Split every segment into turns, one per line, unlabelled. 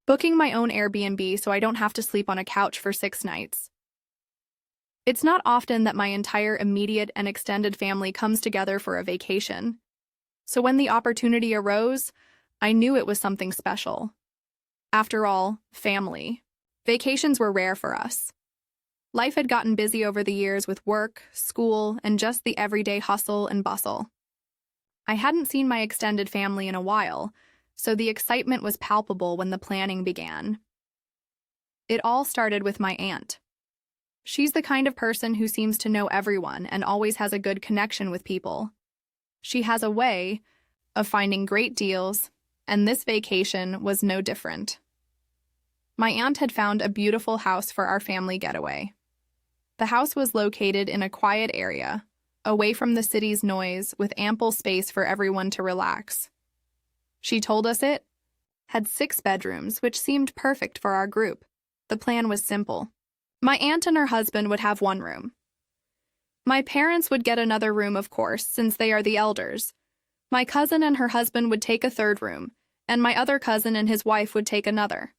booking my own Airbnb so I don't have to sleep on a couch for 6 nights. It's not often that my entire immediate and extended family comes together for a vacation. So when the opportunity arose, I knew it was something special. After all, family. Vacations were rare for us. Life had gotten busy over the years with work, school, and just the everyday hustle and bustle. I hadn't seen my extended family in a while, so the excitement was palpable when the planning began. It all started with my aunt. She's the kind of person who seems to know everyone and always has a good connection with people. She has a way of finding great deals, and this vacation was no different. My aunt had found a beautiful house for our family getaway. The house was located in a quiet area, away from the city's noise, with ample space for everyone to relax. She told us it had 6 bedrooms, which seemed perfect for our group. The plan was simple. My aunt and her husband would have 1 room. My parents would get another room, of course, since they are the elders. My cousin and her husband would take a 3rd room, and my other cousin and his wife would take another.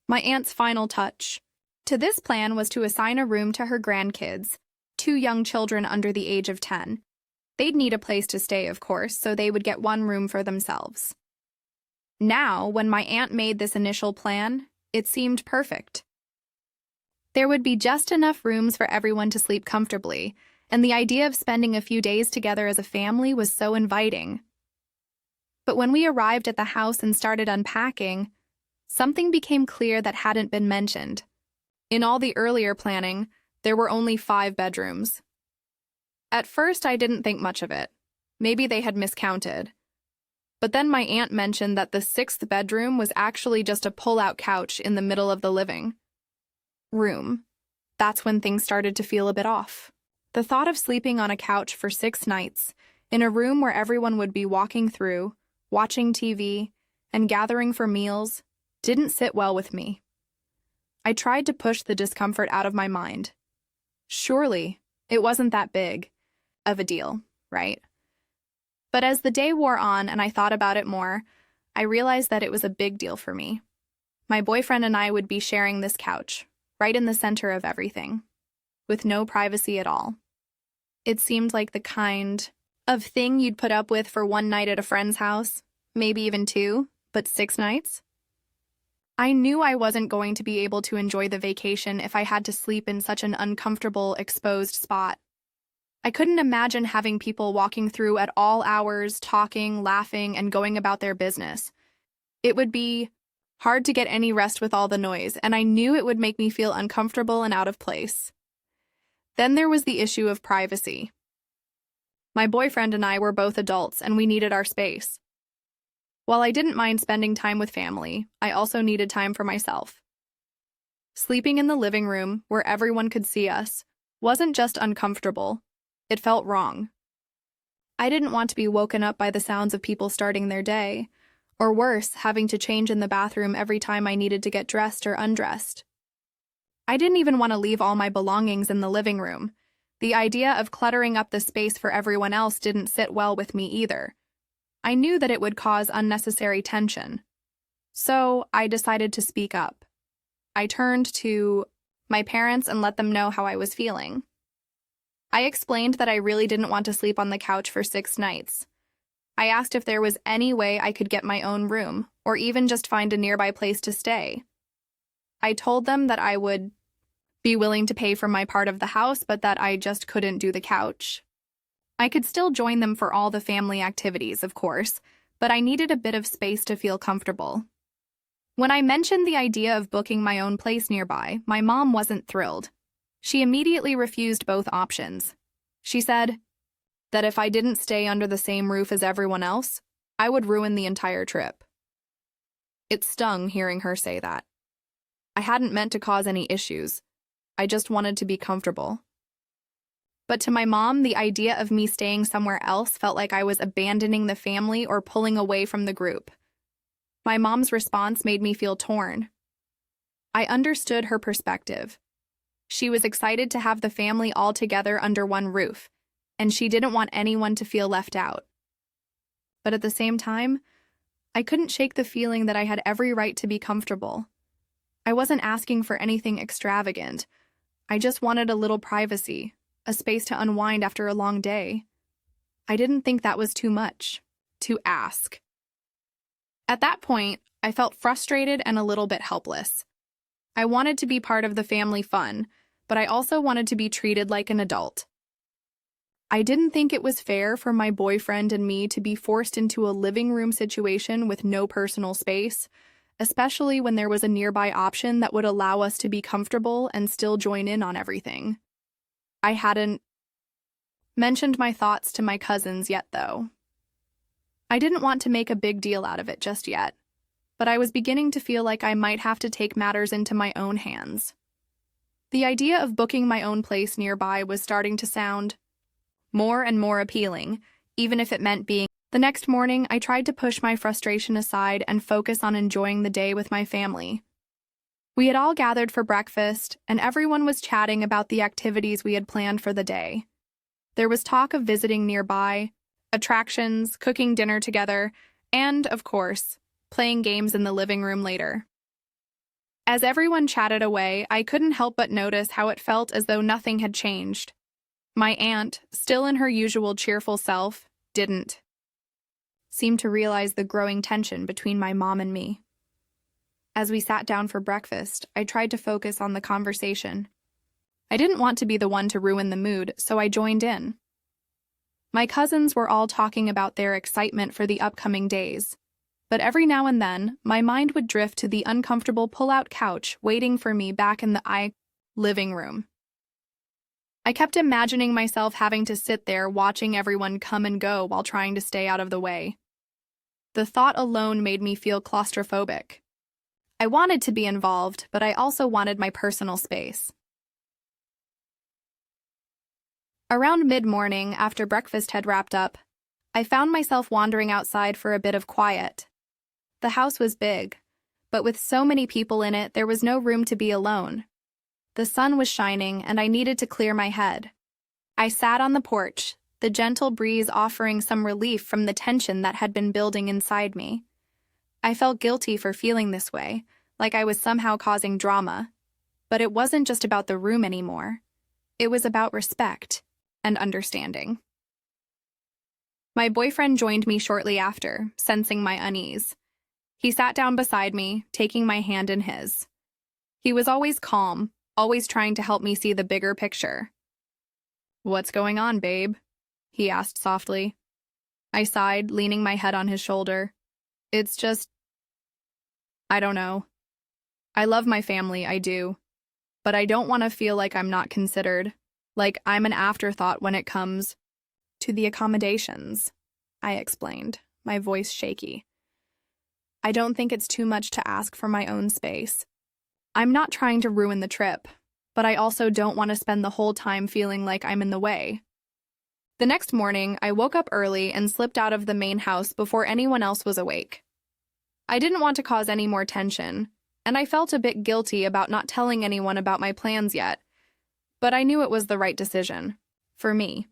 My aunt's final touch to this plan was to assign a room to her grandkids, 2 young children under the age of 10. They'd need a place to stay, of course, so they would get 1 room for themselves. Now, when my aunt made this initial plan, it seemed perfect. There would be just enough rooms for everyone to sleep comfortably, and the idea of spending a few days together as a family was so inviting. But when we arrived at the house and started unpacking, something became clear that hadn't been mentioned. In all the earlier planning, there were only 5 bedrooms. At first, I didn't think much of it. Maybe they had miscounted. But then my aunt mentioned that the 6th bedroom was actually just a pull-out couch in the middle of the living room. That's when things started to feel a bit off. The thought of sleeping on a couch for 6 nights, in a room where everyone would be walking through, watching TV, and gathering for meals, didn't sit well with me. I tried to push the discomfort out of my mind. Surely, it wasn't that big of a deal, right? But as the day wore on and I thought about it more, I realized that it was a big deal for me. My boyfriend and I would be sharing this couch, right in the center of everything, with no privacy at all. It seemed like the kind of thing you'd put up with for 1 night at a friend's house, maybe even 2, but 6 nights? I knew I wasn't going to be able to enjoy the vacation if I had to sleep in such an uncomfortable, exposed spot. I couldn't imagine having people walking through at all hours, talking, laughing, and going about their business. It would be hard to get any rest with all the noise, and I knew it would make me feel uncomfortable and out of place. Then there was the issue of privacy. My boyfriend and I were both adults, and we needed our space. While I didn't mind spending time with family, I also needed time for myself. Sleeping in the living room, where everyone could see us, wasn't just uncomfortable. It felt wrong. I didn't want to be woken up by the sounds of people starting their day, or worse, having to change in the bathroom every time I needed to get dressed or undressed. I didn't even want to leave all my belongings in the living room. The idea of cluttering up the space for everyone else didn't sit well with me either. I knew that it would cause unnecessary tension. So I decided to speak up. I turned to my parents and let them know how I was feeling. I explained that I really didn't want to sleep on the couch for 6 nights. I asked if there was any way I could get my own room, or even just find a nearby place to stay. I told them that I would be willing to pay for my part of the house, but that I just couldn't do the couch. I could still join them for all the family activities, of course, but I needed a bit of space to feel comfortable. When I mentioned the idea of booking my own place nearby, my mom wasn't thrilled. She immediately refused both options. She said that if I didn't stay under the same roof as everyone else, I would ruin the entire trip. It stung hearing her say that. I hadn't meant to cause any issues. I just wanted to be comfortable. But to my mom, the idea of me staying somewhere else felt like I was abandoning the family or pulling away from the group. My mom's response made me feel torn. I understood her perspective. She was excited to have the family all together under one roof, and she didn't want anyone to feel left out. But at the same time, I couldn't shake the feeling that I had every right to be comfortable. I wasn't asking for anything extravagant. I just wanted a little privacy, a space to unwind after a long day. I didn't think that was too much to ask. At that point, I felt frustrated and a little bit helpless. I wanted to be part of the family fun, but I also wanted to be treated like an adult. I didn't think it was fair for my boyfriend and me to be forced into a living room situation with no personal space, especially when there was a nearby option that would allow us to be comfortable and still join in on everything. I hadn't mentioned my thoughts to my cousins yet, though. I didn't want to make a big deal out of it just yet, but I was beginning to feel like I might have to take matters into my own hands. The idea of booking my own place nearby was starting to sound more and more appealing, even if it meant being. The next morning, I tried to push my frustration aside and focus on enjoying the day with my family. We had all gathered for breakfast, and everyone was chatting about the activities we had planned for the day. There was talk of visiting nearby, attractions, cooking dinner together, and, of course, playing games in the living room later. As everyone chatted away, I couldn't help but notice how it felt as though nothing had changed. My aunt, still in her usual cheerful self, didn't seem to realize the growing tension between my mom and me. As we sat down for breakfast, I tried to focus on the conversation. I didn't want to be the one to ruin the mood, so I joined in. My cousins were all talking about their excitement for the upcoming days, but every now and then, my mind would drift to the uncomfortable pull-out couch waiting for me back in the living room. I kept imagining myself having to sit there watching everyone come and go while trying to stay out of the way. The thought alone made me feel claustrophobic. I wanted to be involved, but I also wanted my personal space. Around mid-morning, after breakfast had wrapped up, I found myself wandering outside for a bit of quiet. The house was big, but with so many people in it, there was no room to be alone. The sun was shining, and I needed to clear my head. I sat on the porch, the gentle breeze offering some relief from the tension that had been building inside me. I felt guilty for feeling this way, like I was somehow causing drama. But it wasn't just about the room anymore. It was about respect and understanding. My boyfriend joined me shortly after, sensing my unease. He sat down beside me, taking my hand in his. He was always calm, always trying to help me see the bigger picture. "What's going on, babe?" he asked softly. I sighed, leaning my head on his shoulder. "It's just, I don't know. I love my family, I do. But I don't want to feel like I'm not considered, like I'm an afterthought when it comes to the accommodations," I explained, my voice shaky. "I don't think it's too much to ask for my own space. I'm not trying to ruin the trip, but I also don't want to spend the whole time feeling like I'm in the way." The next morning, I woke up early and slipped out of the main house before anyone else was awake. I didn't want to cause any more tension, and I felt a bit guilty about not telling anyone about my plans yet, but I knew it was the right decision, for me.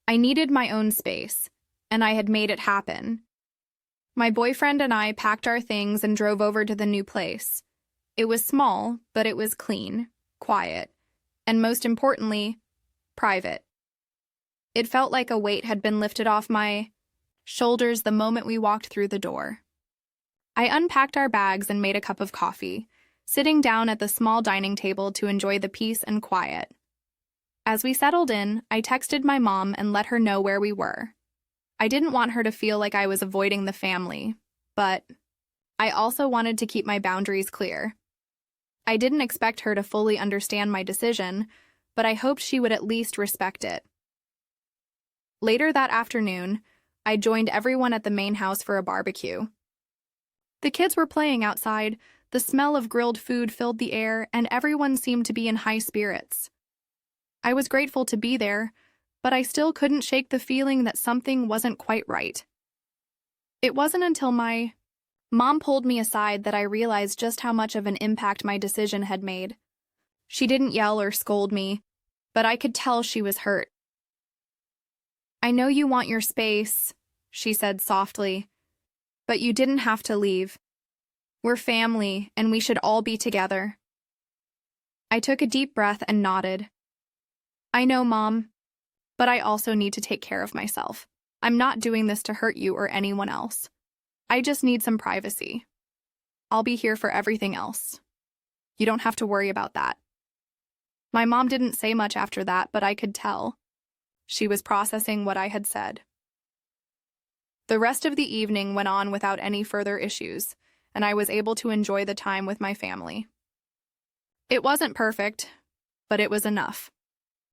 I needed my own space, and I had made it happen. My boyfriend and I packed our things and drove over to the new place. It was small, but it was clean, quiet, and most importantly, private. It felt like a weight had been lifted off my shoulders the moment we walked through the door. I unpacked our bags and made a cup of coffee, sitting down at the small dining table to enjoy the peace and quiet. As we settled in, I texted my mom and let her know where we were. I didn't want her to feel like I was avoiding the family, but I also wanted to keep my boundaries clear. I didn't expect her to fully understand my decision, but I hoped she would at least respect it. Later that afternoon, I joined everyone at the main house for a barbecue. The kids were playing outside, the smell of grilled food filled the air, and everyone seemed to be in high spirits. I was grateful to be there, but I still couldn't shake the feeling that something wasn't quite right. It wasn't until my mom pulled me aside that I realized just how much of an impact my decision had made. She didn't yell or scold me, but I could tell she was hurt. "I know you want your space," she said softly, But you didn't have to leave. We're family, and we should all be together. I took a deep breath and nodded. I know, Mom, but I also need to take care of myself. I'm not doing this to hurt you or anyone else. I just need some privacy. I'll be here for everything else. You don't have to worry about that. My mom didn't say much after that, but I could tell. She was processing what I had said. The rest of the evening went on without any further issues, and I was able to enjoy the time with my family. It wasn't perfect, but it was enough.